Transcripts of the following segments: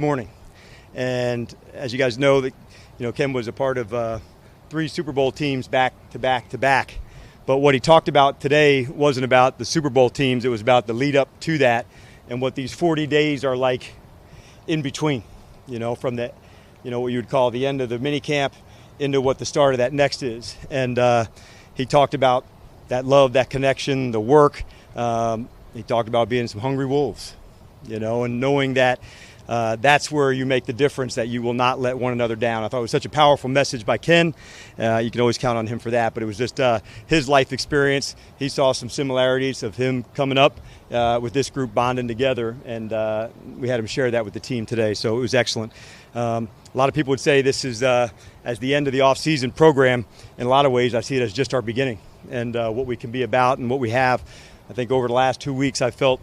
Morning. And as you guys know, Ken was a part of 3 Super Bowl teams back to back to back. But what he talked about today wasn't about the Super Bowl teams. It was about the lead up to that and what these 40 days are like in between, from the, what you would call the end of the minicamp into what the start of that next is. And he talked about that love, that connection, the work. He talked about being some hungry wolves, and knowing that that's where you make the difference, that you will not let one another down. I thought it was such a powerful message by Ken. You can always count on him for that, but it was just his life experience. He saw some similarities of him coming up with this group bonding together, and we had him share that with the team today, so it was excellent. A lot of people would say this is as the end of the offseason program. In a lot of ways, I see it as just our beginning and what we can be about and what we have. I think over the last 2 weeks, I felt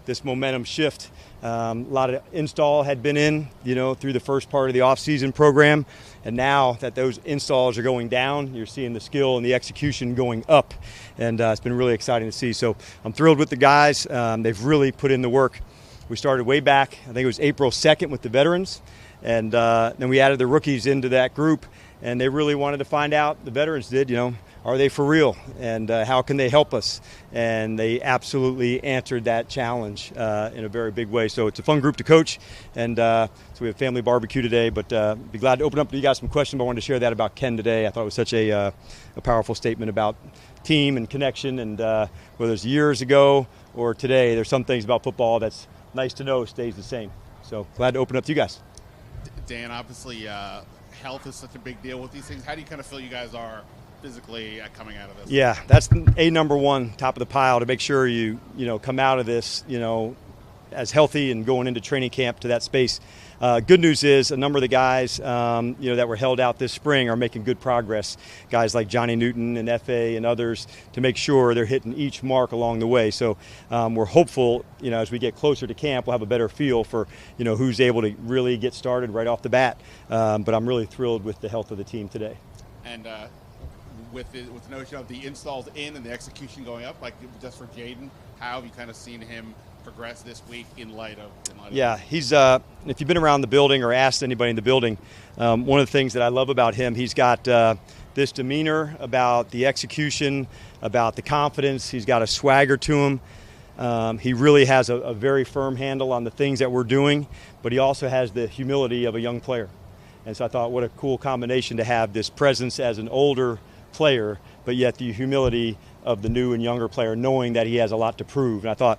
this momentum shift. A lot of install had been in, through the first part of the off-season program. And now that those installs are going down, you're seeing the skill and the execution going up. And it's been really exciting to see. So I'm thrilled with the guys. They've really put in the work. We started way back, I think it was April 2nd with the veterans. And then we added the rookies into that group. And they really wanted to find out, the veterans did, are they for real? And how can they help us? And they absolutely answered that challenge in a very big way. So it's a fun group to coach. And so we have family barbecue today. But be glad to open up to you guys some questions. But I wanted to share that about Ken today. I thought it was such a powerful statement about team and connection. And whether it's years ago or today, there's some things about football that's nice to know stays the same. So glad to open up to you guys. Dan, obviously health is such a big deal with these things. How do you kind of feel you guys are physically coming out of this? Yeah, that's number one, top of the pile, to make sure you come out of this, as healthy and going into training camp to that space. Good news is a number of the guys, that were held out this spring are making good progress. Guys like Johnny Newton and F.A. and others, to make sure they're hitting each mark along the way. So we're hopeful, as we get closer to camp, we'll have a better feel for, who's able to really get started right off the bat. But I'm really thrilled with the health of the team today. And with the notion of the installs in and the execution going up, like just for Jaden, how have you kind of seen him progress this week in light of Yeah, he's if you've been around the building or asked anybody in the building, one of the things that I love about him, he's got this demeanor about the execution, about the confidence. He's got a swagger to him. He really has a very firm handle on the things that we're doing, but he also has the humility of a young player. And so I thought, what a cool combination to have this presence as an older player, but yet the humility of the new and younger player, knowing that he has a lot to prove. And I thought,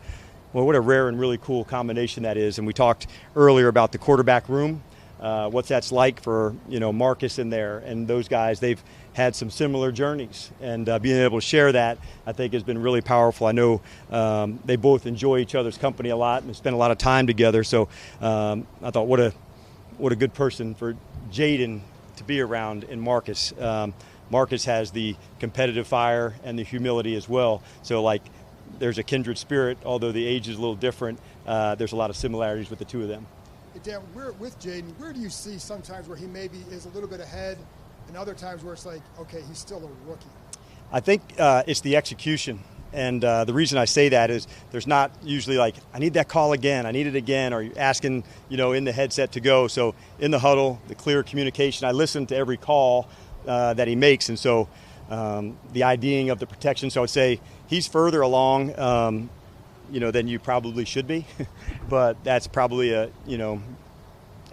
well, what a rare and really cool combination that is. And we talked earlier about the quarterback room, what that's like for Marcus in there, and those guys. They've had some similar journeys, and being able to share that, I think, has been really powerful. I know they both enjoy each other's company a lot and spend a lot of time together. So I thought, what a good person for Jaden to be around in Marcus. Marcus has the competitive fire and the humility as well. So there's a kindred spirit, although the age is a little different. There's a lot of similarities with the two of them. Hey Dan, with Jaden, where do you see sometimes where he maybe is a little bit ahead and other times where it's like, okay, he's still a rookie? I think it's the execution. And the reason I say that is there's not usually I need that call again, I need it again, or you're asking, in the headset to go. So in the huddle, the clear communication, I listen to every call that he makes. And so the IDing of the protection. So I would say he's further along, than you probably should be. But that's probably a,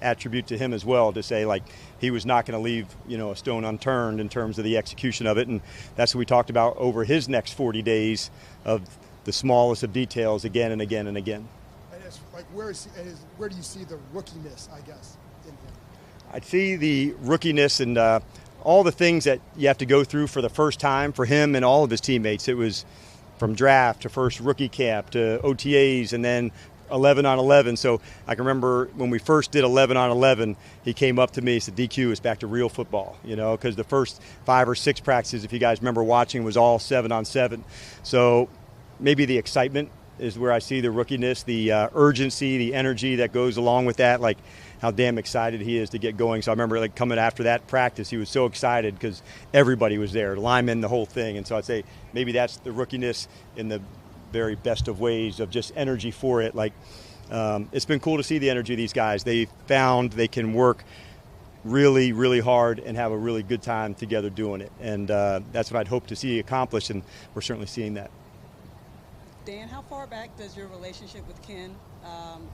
attribute to him as well, to say he was not going to leave, a stone unturned in terms of the execution of it. And that's what we talked about over his next 40 days, of the smallest of details again and again and again. And it's where do you see the rookiness, I guess, in him? I'd see the rookiness and all the things that you have to go through for the first time for him and all of his teammates. It was from draft to first rookie camp to OTAs and then 11 on 11. So I can remember when we first did 11 on 11, he came up to me and said, DQ, it's back to real football, because the first 5 or 6 practices, if you guys remember watching, was all 7 on 7. So maybe the excitement is where I see the rookiness, the urgency, the energy that goes along with that, how damn excited he is to get going. So I remember coming after that practice, he was so excited because everybody was there, linemen, the whole thing. And so I'd say maybe that's the rookiness in the very best of ways, of just energy for it. it's been cool to see the energy of these guys. They found they can work really, really hard and have a really good time together doing it. And that's what I'd hope to see accomplished, and we're certainly seeing that. Dan, how far back does your relationship with Ken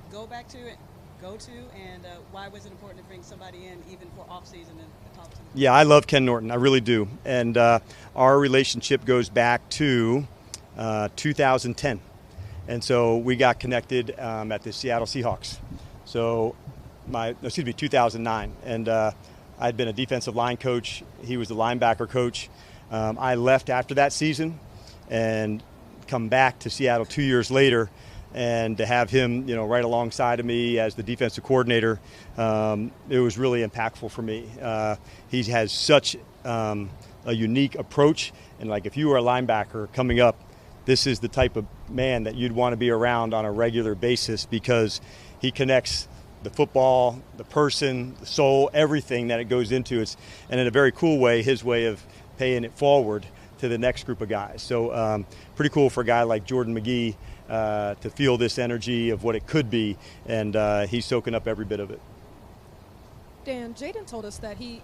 go to, and why was it important to bring somebody in even for off-season and talk to them? Yeah, I love Ken Norton. I really do. And our relationship goes back to 2010. And so we got connected at the Seattle Seahawks. So 2009. And I'd been a defensive line coach. He was the linebacker coach. I left after that season and come back to Seattle 2 years later, and to have him, right alongside of me as the defensive coordinator, it was really impactful for me. He has such a unique approach, and like if you were a linebacker coming up, this is the type of man that you'd want to be around on a regular basis, because he connects the football, the person, the soul, everything that it goes into it, and in a very cool way, his way of paying it forward to the next group of guys. So pretty cool for a guy like Jordan McGee to feel this energy of what it could be, and he's soaking up every bit of it. Dan, Jaden told us that he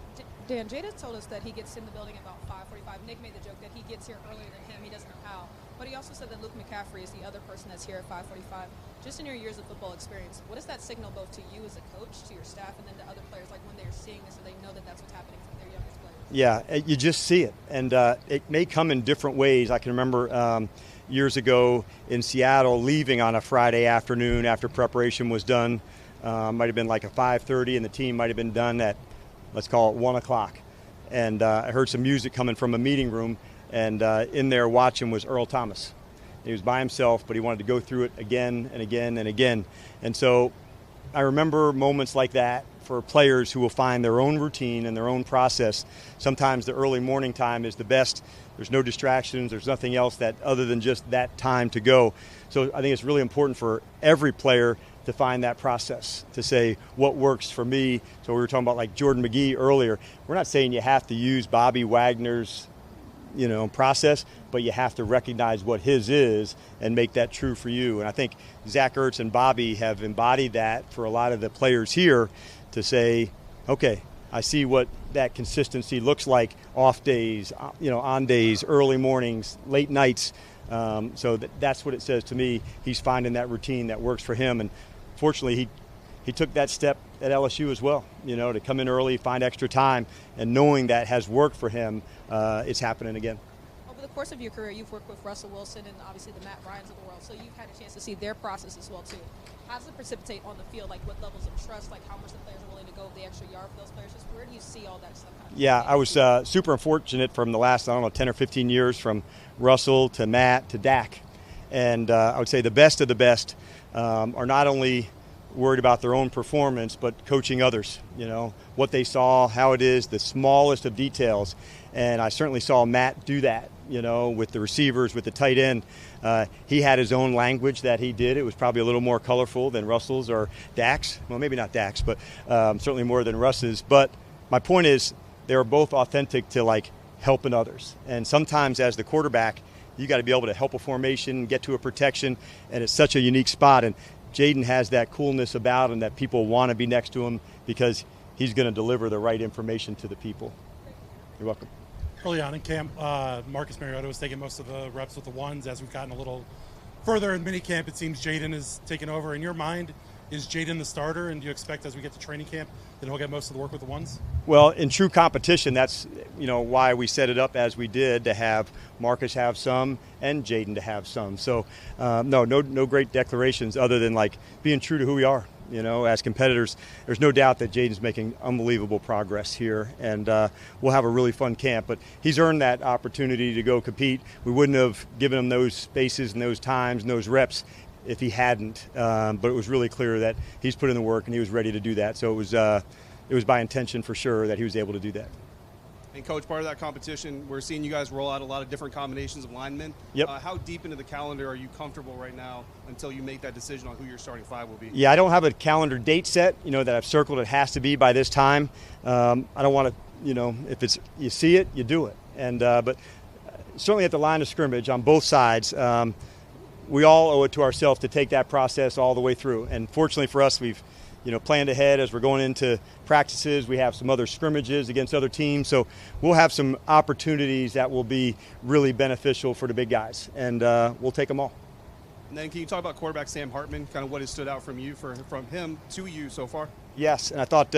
gets in the building about 5:45. Nick made the joke that he gets here earlier than him. He doesn't know how. But he also said that Luke McCaffrey is the other person that's here at 5:45. Just in your years of football experience, what does that signal both to you as a coach, to your staff, and then to other players, like when they're seeing this, so they know that that's what's happening from their youngest players? Yeah, you just see it, and it may come in different ways. I can remember years ago in Seattle, leaving on a Friday afternoon after preparation was done. Might have been like a 5:30, and the team might have been done at, let's call it 1 o'clock. And I heard some music coming from a meeting room, and in there watching was Earl Thomas. He was by himself, but he wanted to go through it again and again and again. And so I remember moments like that for players who will find their own routine and their own process. Sometimes the early morning time is the best. There's no distractions. There's nothing else that other than just that time to go. So I think it's really important for every player to find that process, to say what works for me. So we were talking about like Jordan McGee earlier. We're not saying you have to use Bobby Wagner's process, but you have to recognize what his is and make that true for you. And I think Zach Ertz and Bobby have embodied that for a lot of the players here, to say, okay, I see what that consistency looks like off days, on days, early mornings, late nights. So that's what it says to me. He's finding that routine that works for him. And fortunately, he took that step at LSU as well, to come in early, find extra time, and knowing that has worked for him, it's happening again. Over the course of your career, you've worked with Russell Wilson and obviously the Matt Ryans of the world, so you've had a chance to see their process as well too. How does it precipitate on the field? Like what levels of trust, like how much the players are willing to go the extra yard for those players? Just where do you see all that stuff happening? Yeah, I was super fortunate from the last, 10 or 15 years, from Russell to Matt to Dak. And I would say the best of the best are not only worried about their own performance, but coaching others, what they saw, how it is, the smallest of details. And I certainly saw Matt do that, with the receivers, with the tight end. He had his own language that he did. It was probably a little more colorful than Russell's or Dak's. Well, maybe not Dak's, but certainly more than Russ's. But my point is, they were both authentic to like helping others. And sometimes as the quarterback, you got to be able to help a formation, get to a protection, and it's such a unique spot. And Jaden has that coolness about him that people want to be next to him, because he's going to deliver the right information to the people. You're welcome. Early on in camp, Marcus Mariota was taking most of the reps with the ones. As we've gotten a little further in minicamp, it seems Jaden is taking over. In your mind, is Jaden the starter, and do you expect as we get to training camp that he'll get most of the work with the ones? Well, in true competition, that's why we set it up as we did, to have Marcus have some and Jaden to have some. So no great declarations other than like being true to who we are. As competitors, there's no doubt that Jaden's making unbelievable progress here, and we'll have a really fun camp. But he's earned that opportunity to go compete. We wouldn't have given him those spaces and those times and those reps if he hadn't. But it was really clear that he's put in the work and he was ready to do that. So it was by intention for sure that he was able to do that. And, Coach, part of that competition, we're seeing you guys roll out a lot of different combinations of linemen. Yep. How deep into the calendar are you comfortable right now until you make that decision on who your starting five will be? Yeah, I don't have a calendar date set, that I've circled. It has to be by this time. I don't want to, if it's you see it, you do it. And but certainly at the line of scrimmage on both sides, we all owe it to ourselves to take that process all the way through. And fortunately for us, we've planned ahead as we're going into practices. We have some other scrimmages against other teams. So we'll have some opportunities that will be really beneficial for the big guys. And we'll take them all. And then can you talk about quarterback Sam Hartman, kind of what has stood out from him to you so far? Yes, and I thought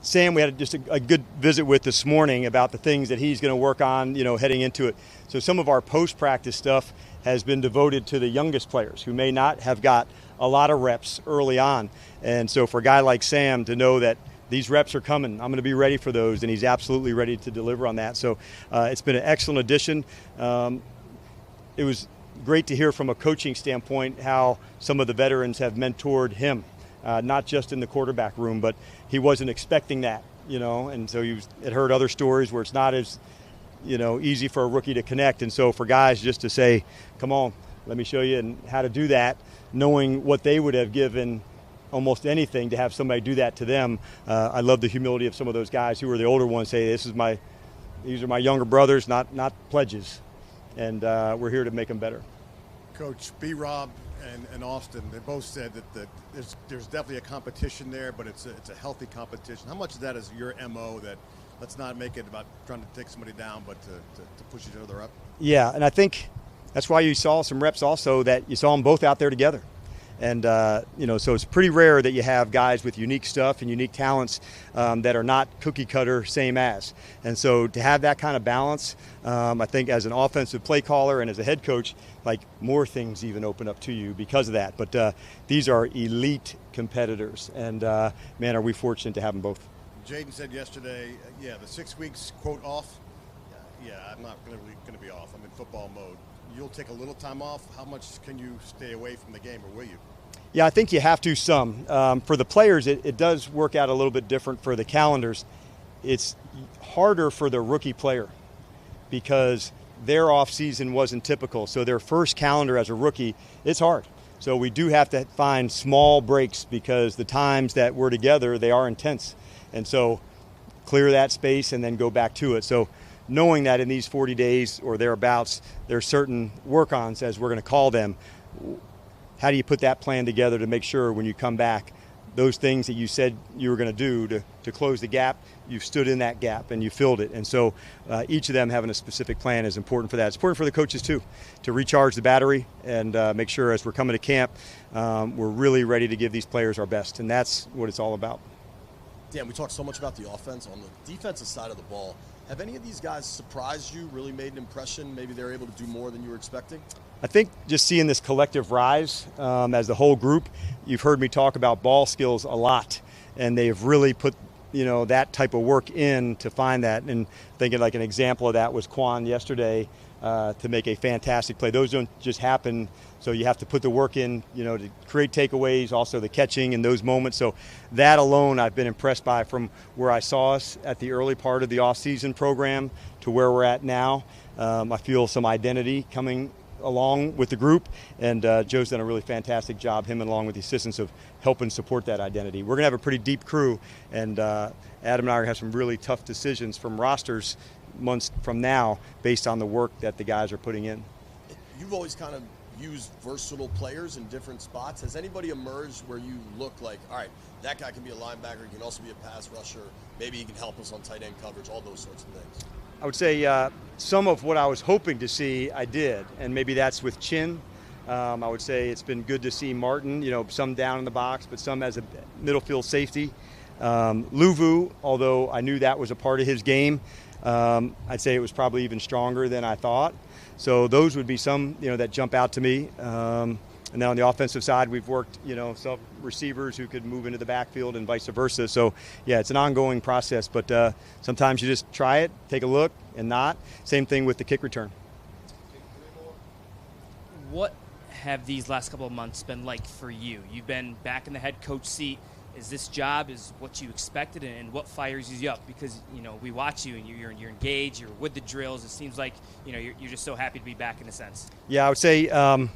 Sam, we had just a good visit with this morning about the things that he's going to work on, heading into it. So some of our post-practice stuff has been devoted to the youngest players who may not have got a lot of reps early on. And so for a guy like Sam to know that these reps are coming, I'm going to be ready for those, and he's absolutely ready to deliver on that. So it's been an excellent addition. It was great to hear from a coaching standpoint how some of the veterans have mentored him, not just in the quarterback room, but he wasn't expecting that, and so he had heard other stories where it's not as easy for a rookie to connect. And so for guys just to say, come on, let me show you and how to do that, knowing what they would have given almost anything to have somebody do that to them. I love the humility of some of those guys who are the older ones, say, these are my younger brothers, not pledges. And we're here to make them better. Coach, B-Rob and Austin, they both said that there's definitely a competition there, but it's a healthy competition. How much of that is your MO, that let's not make it about trying to take somebody down, but to push each other up? Yeah, and I think that's why you saw some reps also, that you saw them both out there together. And, so it's pretty rare that you have guys with unique stuff and unique talents that are not cookie cutter, same as. And so to have that kind of balance, I think as an offensive play caller and as a head coach, more things even open up to you because of that. But these are elite competitors. And, man, are we fortunate to have them both. Jaden said yesterday, the 6 weeks, quote, off. I'm not going to be off. I'm in football mode. You'll take a little time off. How much can you stay away from the game, or will you? Yeah, I think you have to some. For the players, it does work out a little bit different for the calendars. It's harder for the rookie player because their off-season wasn't typical. So their first calendar as a rookie, it's hard. So we do have to find small breaks because the times that we're together, they are intense. And so clear that space and then go back to it. So knowing that in these 40 days or thereabouts, there are certain work-ons, as we're going to call them. How do you put that plan together to make sure when you come back, those things that you said you were going to do to close the gap, you've stood in that gap and you filled it. And so each of them having a specific plan is important for that. It's important for the coaches, too, to recharge the battery and make sure as we're coming to camp, we're really ready to give these players our best. And that's what it's all about. Dan, we talked so much about the offense. On the defensive side of the ball, have any of these guys surprised you, really made an impression? Maybe they're able to do more than you were expecting? I think just seeing this collective rise as the whole group, you've heard me talk about ball skills a lot, and they've really put that type of work in to find that. And thinking like an example of that was Quinn yesterday to make a fantastic play. Those don't just happen, so you have to put the work in, to create takeaways, also the catching in those moments. So that alone I've been impressed by from where I saw us at the early part of the off-season program to where we're at now. I feel some identity coming along with the group, and Joe's done a really fantastic job, him along with the assistants, of helping support that identity. We're going to have a pretty deep crew, and Adam and I are going to have some really tough decisions from rosters months from now based on the work that the guys are putting in. You've always kind of used versatile players in different spots. Has anybody emerged where you look like, all right, that guy can be a linebacker, he can also be a pass rusher, maybe he can help us on tight end coverage, all those sorts of things? I would say some of what I was hoping to see, I did, and maybe that's with Chin. I would say it's been good to see Martin, some down in the box, but some as a middle field safety. Luvu, although I knew that was a part of his game, I'd say it was probably even stronger than I thought. So those would be some, that jump out to me. And then on the offensive side, we've worked, some receivers who could move into the backfield and vice versa. So, it's an ongoing process, but sometimes you just try it, take a look, and not. Same thing with the kick return. What have these last couple of months been like for you? You've been back in the head coach seat. Is this job is what you expected, and what fires you up? Because, we watch you and you're engaged, you're with the drills. It seems like, you're just so happy to be back in a sense. Yeah, I would say,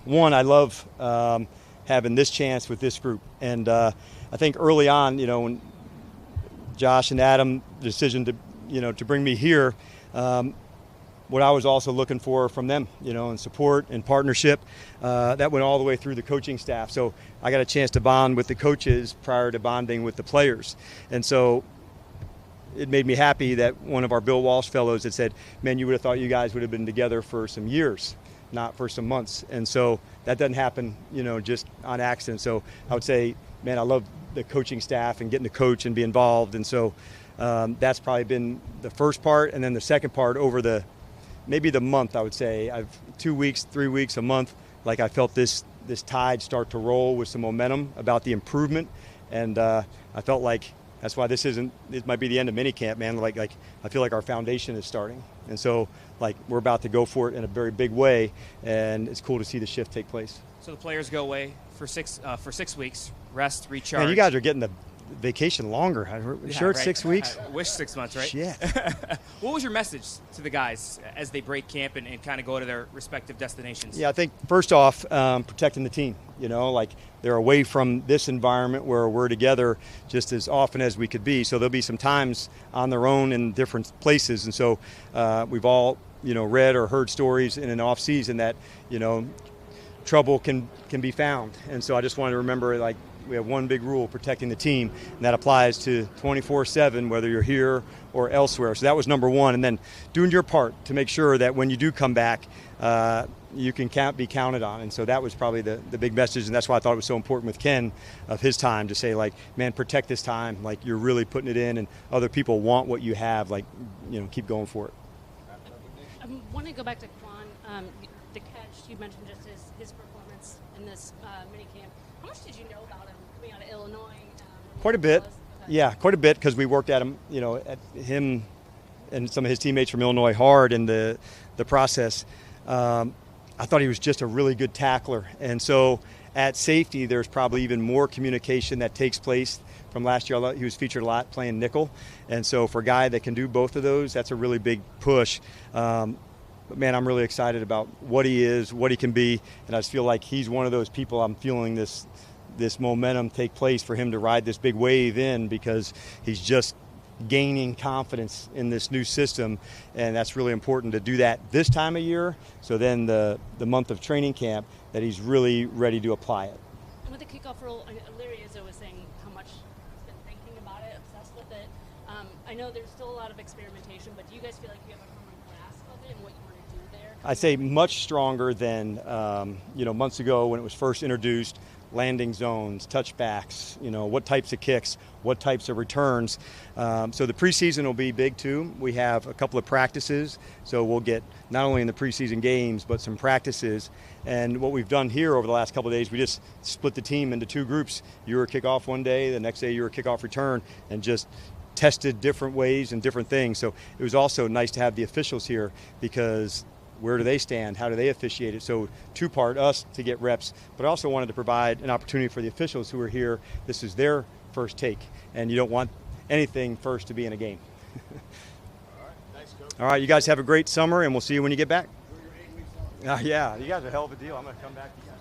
one, I love having this chance with this group. And I think early on, when Josh and Adam, the decision to bring me here, what I was also looking for from them, and support and partnership. That went all the way through the coaching staff. So I got a chance to bond with the coaches prior to bonding with the players. And so it made me happy that one of our Bill Walsh fellows had said, man, you would have thought you guys would have been together for some years, not for some months. And so that doesn't happen, just on accident. So I would say, man, I love the coaching staff and getting to coach and be involved. And so that's probably been the first part. And then the second part over maybe the month, I would say. I've 2 weeks, 3 weeks, a month, like I felt this tide start to roll with some momentum about the improvement. And I felt like that's why it might be the end of minicamp, man. Like I feel like our foundation is starting. And so like we're about to go for it in a very big way, and it's cool to see the shift take place. So the players go away for 6 weeks, rest, recharge. Man, you guys are getting the vacation longer. Sure, it's 6 weeks? I wish 6 months, right? Yeah. What was your message to the guys as they break camp and kind of go to their respective destinations? Yeah, I think first off, protecting the team. Like they're away from this environment where we're together just as often as we could be. So there'll be some times on their own in different places. And so we've all, read or heard stories in an off season that, trouble can be found. And so I just wanted to remember, like, we have one big rule, protecting the team, and that applies to 24/7, whether you're here or elsewhere. So that was number one. And then doing your part to make sure that when you do come back, you can be counted on. And so that was probably the big message, and that's why I thought it was so important with Ken of his time to say, like, man, protect this time. Like, you're really putting it in, and other people want what you have. Like, keep going for it. I want to go back to Quinn. The catch, you mentioned just his performance in this minicamp. How much did you know about him coming out of Illinois? Quite a bit. Yeah, quite a bit, because we worked at him, and some of his teammates from Illinois hard in the process. I thought he was just a really good tackler. And so at safety, there's probably even more communication that takes place from last year. He was featured a lot playing nickel. And so for a guy that can do both of those, that's a really big push. But, man, I'm really excited about what he is, what he can be, and I just feel like he's one of those people. I'm feeling this momentum take place for him to ride this big wave in, because he's just gaining confidence in this new system, and that's really important to do that this time of year. So then the month of training camp, that he's really ready to apply it. And with the kickoff rule, Larry Izzo was saying how much he's been thinking about it, obsessed with it. I know there's still a lot of experimentation, but do you guys feel like you have a common grasp of it and what you want to do there? I'd say much stronger than months ago when it was first introduced. Landing zones, touchbacks, what types of kicks, what types of returns. So the preseason will be big too. We have a couple of practices, so we'll get not only in the preseason games, but some practices. And what we've done here over the last couple of days, we just split the team into two groups. You were a kickoff one day, the next day you were a kickoff return, and just tested different ways and different things. So it was also nice to have the officials here, because where do they stand? How do they officiate it? So two-part, us to get reps, but I also wanted to provide an opportunity for the officials who are here. This is their first take, and you don't want anything first to be in a game. All right, thanks, Coach. All right, you guys have a great summer, and we'll see you when you get back. Yeah, you guys are a hell of a deal. I'm going to come back to you guys.